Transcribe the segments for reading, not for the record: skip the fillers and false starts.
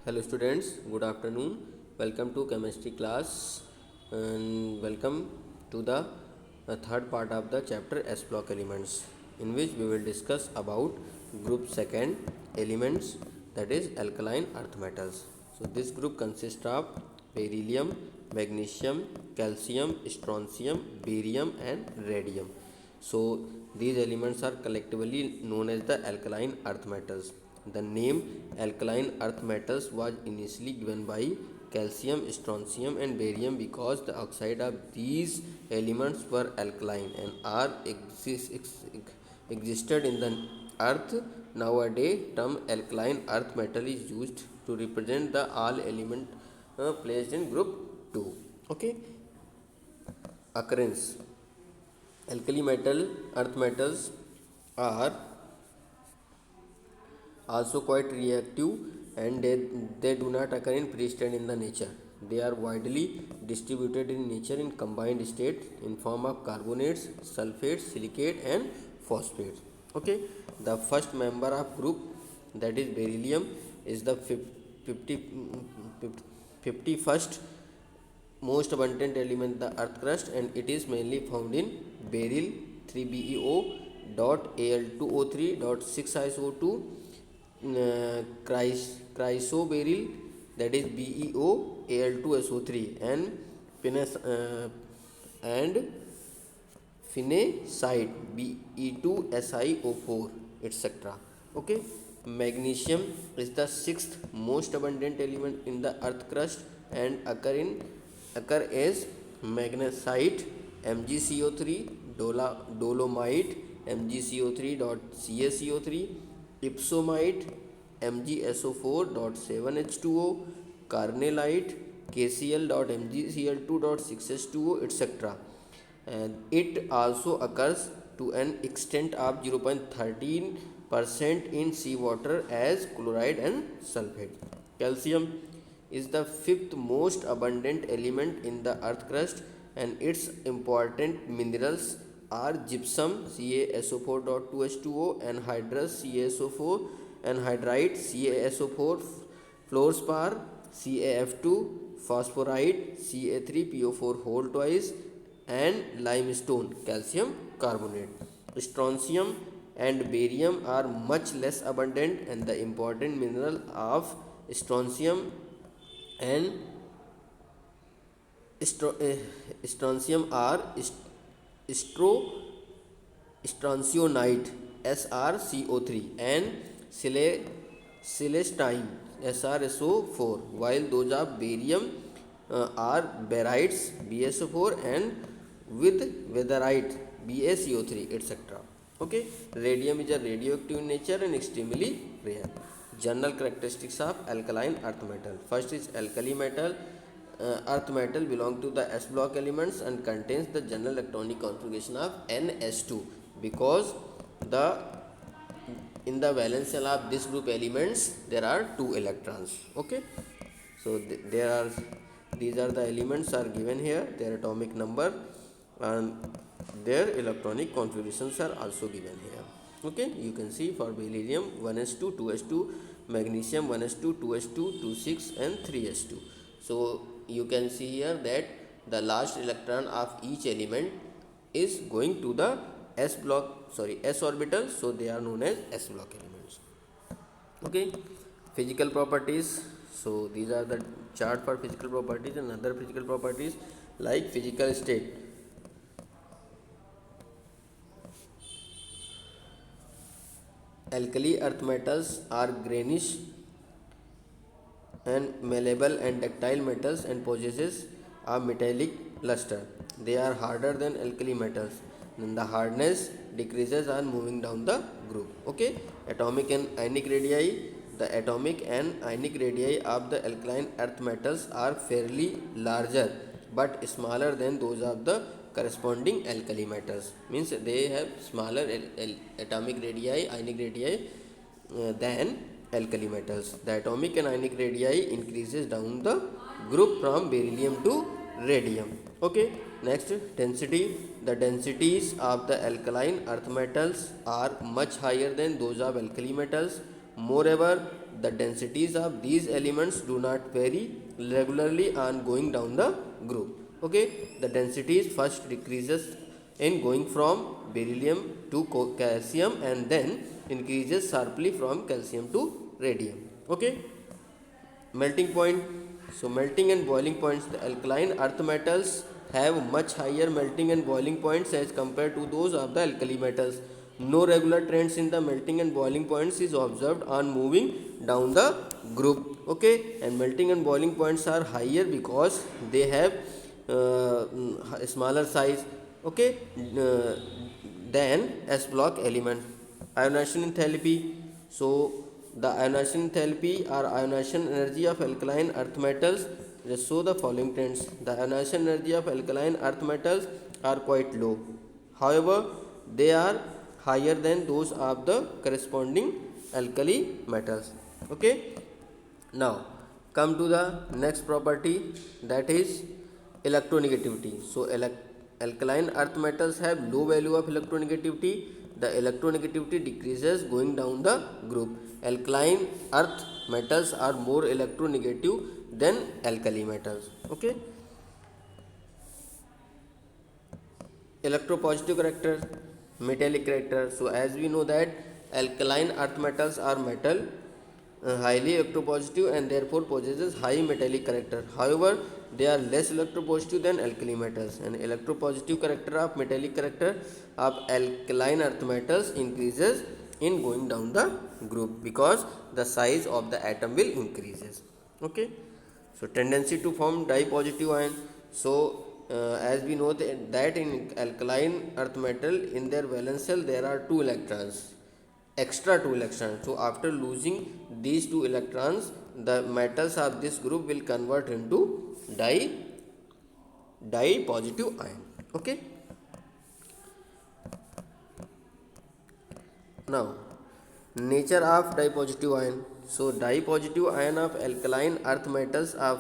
Hello students, good afternoon. Welcome to chemistry class and welcome to the third part of the chapter S block elements, in which we will discuss about group second elements, that is alkaline earth metals. So this group consists of beryllium, magnesium, calcium, strontium, barium and radium. So these elements are collectively known as the alkaline earth metals. The name alkaline earth metals was initially given by calcium, strontium and barium because the oxide of these elements were alkaline and existed in the earth. Nowadays term alkaline earth metal is used to represent the all element placed in group 2. Okay. Occurrence: alkali metal earth metals are also quite reactive, and they do not occur in pre-state in the nature. They are widely distributed in nature in combined state in form of carbonates, sulfates, silicate and phosphates. Okay, the first member of group, that is beryllium, is the 51st most abundant element in the earth crust, and it is mainly found in beryl 3beo dot al2o3 dot 6iso2 chrysoberyl, that is beo al2so3 and and phenacite be2sio4 etc. Okay, magnesium is the sixth most abundant element in the earth crust and occur as magnesite mgco3, dolomite mgco3.caco3, ipsomite mgso4.7h2o, carnellite kcl.mgcl2.6h2o etc. And it also occurs to an extent of 0.13% in seawater as chloride and sulfate. Calcium is the fifth most abundant element in the earth crust, and its important minerals are gypsum CaSO4.2H2O, anhydrous CaSO4, anhydrite CaSO4, fluorspar CaF2, phosphorite Ca3PO4 whole twice, and limestone calcium carbonate. Strontium and barium are much less abundant, and the important mineral of strontium and strontium are strontionite SrCO3 and celestine SrSO4, while those of barium are barytes BSO4 and with weatherite BaCO3 etc. Okay, radium is a radioactive in nature and extremely rare. General characteristics of alkaline earth metal: first is alkali metal. Earth metal belong to the S block elements and contains the general electronic configuration of Ns2, because the in the valence shell of this group elements there are 2 electrons. Okay, so there are these are the elements are given here, their atomic number and their electronic configurations are also given here. Okay, you can see for beryllium 1s2 2s2, magnesium 1s2 2s2 26 and 3s2. So you can see here that the last electron of each element is going to the s orbital, so they are known as s block elements. Okay, physical properties. So these are the chart for physical properties and other physical properties like physical state. Alkali earth metals are greenish and malleable and ductile metals and possesses a metallic luster. They are harder than alkali metals. Then the hardness decreases on moving down the group. Okay, atomic and ionic radii. The atomic and ionic radii of the alkaline earth metals are fairly larger but smaller than those of the corresponding alkali metals. Means they have smaller atomic radii, ionic radii than alkali metals. The atomic and ionic radii increases down the group from beryllium to radium. Okay, next, density. The densities of the alkaline earth metals are much higher than those of alkali metals. Moreover, the densities of these elements do not vary regularly on going down the group. Okay, the densities first decreases in going from beryllium to calcium and then increases sharply from calcium to radium. Okay, melting point. So melting and boiling points, the alkaline earth metals have much higher melting and boiling points as compared to those of the alkali metals. No regular trends in the melting and boiling points is observed on moving down the group. Okay, and melting and boiling points are higher because they have smaller size. Okay, uh, than S block element. Ionization enthalpy. So the ionization enthalpy or ionization energy of alkaline earth metals just show the following trends. The ionization energy of alkaline earth metals are quite low. However, they are higher than those of the corresponding alkali metals. Okay. Now come to the next property, that is electronegativity. So alkaline earth metals have low value of electronegativity. The electronegativity decreases going down the group. Alkaline earth metals are more electronegative than alkali metals. Okay. Electropositive character, metallic character. So as we know that alkaline earth metals are metal, highly electropositive and therefore possesses high metallic character. However, they are less electropositive than alkali metals. And electropositive character of metallic character of alkaline earth metals increases in going down the group because the size of the atom will increases. Okay. So tendency to form dipositive ion. So as we know that in alkaline earth metal, in their valence shell there are 2 electrons, extra 2 electrons. So after losing these 2 electrons, the metals of this group will convert into dipositive ion. Okay. Now nature of dipositive ion. So dipositive ion of alkaline earth metals are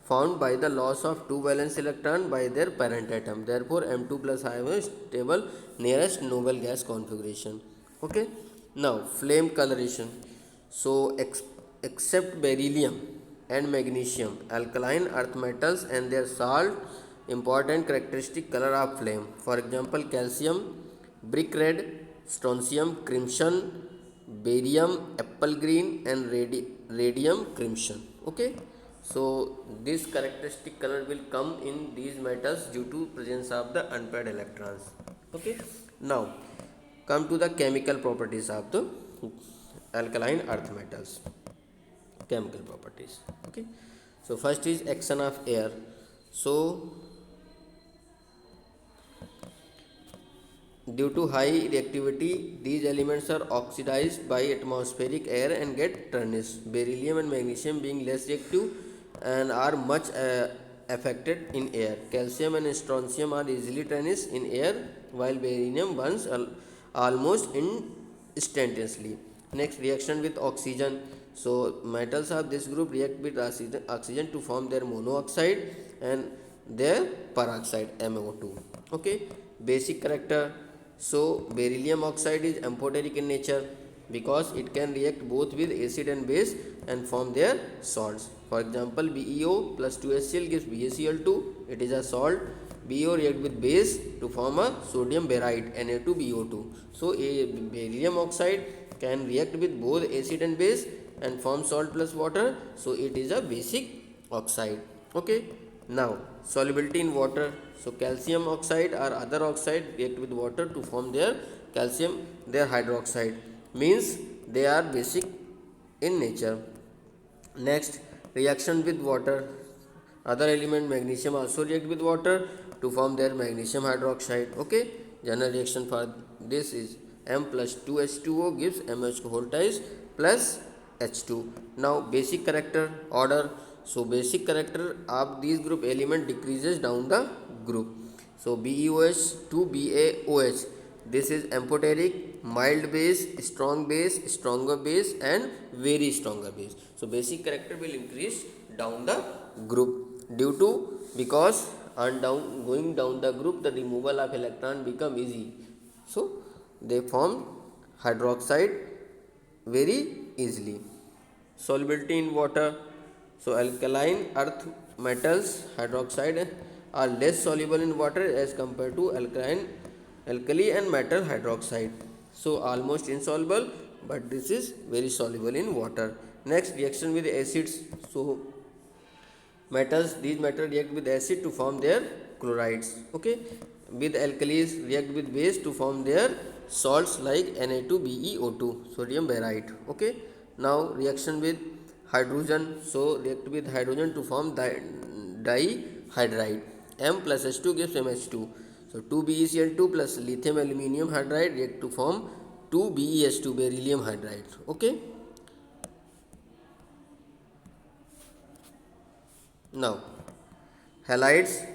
found by the loss of 2 valence electron by their parent atom. Therefore M2 plus ion is stable nearest noble gas configuration. Okay. Now flame coloration. So except beryllium and magnesium, alkaline earth metals and their salt important characteristic color of flame. For example, calcium brick red, strontium crimson, barium apple green and radium crimson. Okay. So this characteristic color will come in these metals due to presence of the unpaired electrons. Okay. Now come to the chemical properties of the alkaline earth metals. Chemical properties. Okay. So first is action of air. So due to high reactivity, these elements are oxidized by atmospheric air and get tarnished. Beryllium and magnesium being less reactive and are much affected in air. Calcium and strontium are easily tarnished in air, while barium burns almost instantaneously. Next, reaction with oxygen. So metals of this group react with oxygen to form their monoxide and their peroxide MO2. Okay. Basic character. So beryllium oxide is amphoteric in nature because it can react both with acid and base and form their salts. For example, BeO plus 2HCl gives BaCl2. It is a salt. BeO react with base to form a sodium barite Na2BO2. So a beryllium oxide can react with both acid and base and form salt plus water. So it is a basic oxide. Okay. Now solubility in water. So calcium oxide or other oxide react with water to form their calcium, their hydroxide, means they are basic in nature. Next, reaction with water. Other element magnesium also react with water to form their magnesium hydroxide. Okay. General reaction for this is M plus 2H2O gives MH voltage plus H2. Now basic character order. So basic character of these group element decreases down the group. So BeOH to BaOH. This is amphoteric, mild base, strong base, stronger base and very stronger base. So basic character will increase down the group due to because on down going down the group the removal of electron become easy. So they form hydroxide very easily. solubility in water. So alkaline earth metals hydroxide are less soluble in water as compared to alkali and metal hydroxide. So almost insoluble, but this is very soluble in water. Next, reaction with acids. So metals, these metals react with acid to form their chlorides. Okay, with alkalis react with base to form their salts like Na2BeO2, sodium barite. Okay, now reaction with hydrogen. So react with hydrogen to form dihydride. M plus H2 gives MH2. So 2BeCl2 plus lithium aluminium hydride react to form 2BeH2, beryllium hydride. Okay. Now, halides.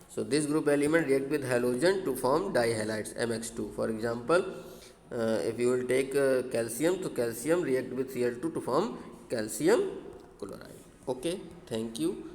So this group element react with halogen to form dihalides MX2. For example, if you will take calcium, so calcium react with Cl2 to form calcium chloride. Okay, thank you.